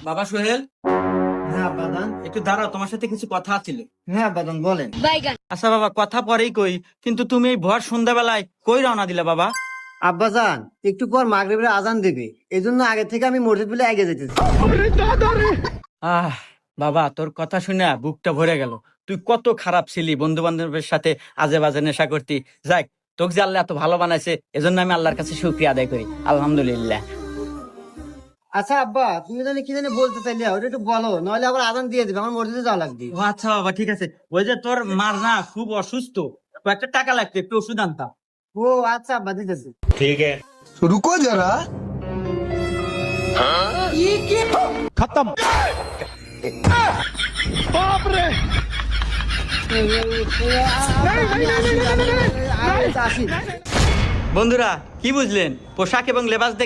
বাবা সোহেল, হ্যাঁ বাদান। একটু দাঁড়াও, তোমার সাথে কিছু কথা ছিল। হ্যাঁ বাদান, বলেন। আচ্ছা বাবা, কথা পরেই কই, কিন্তু তুমি এই ভর সন্ধ্যাবেলায় কই রওনা দিলা বাবা? আব্বাজান, একটু পর মাগরিবের আজান দেবে, এই জন্য আগে থেকে আমি মসজিদ বলে এগিয়ে যেতেছি। আহ বাবা, তোর কথা শুনে বুকটা ভরে গেল। তুই কত খারাপ ছিলি, বন্ধু বান্ধবের সাথে আজে বাজে নেশা করতি। যাক, তোকে যে আল্লাহ এত ভালো বানাইছে, এজন্য আমি আল্লাহর কাছে শুকরিয়া আদায় করি, আলহামদুলিল্লাহ। আচ্ছা আব্বা, তুমি জানি কি জানি বলতে চাইলে, ওটা একটু বলো, নইলে আবার আজান দিয়ে দিবে, আমার মসজিদে যাওয়া লাগবে। ও আচ্ছা বাবা, ঠিক আছে। ওই যে তোর মার না খুব অসুস্থ, কয়েকটা টাকা লাগতো, একটু ওষুধ আনতাম। ও আচ্ছা আব্বা, দিতেছি। रुको जरा खत्म। আসি। বন্ধুরা, কি বুঝলেন? পোশাক এবং লেবাস দেখে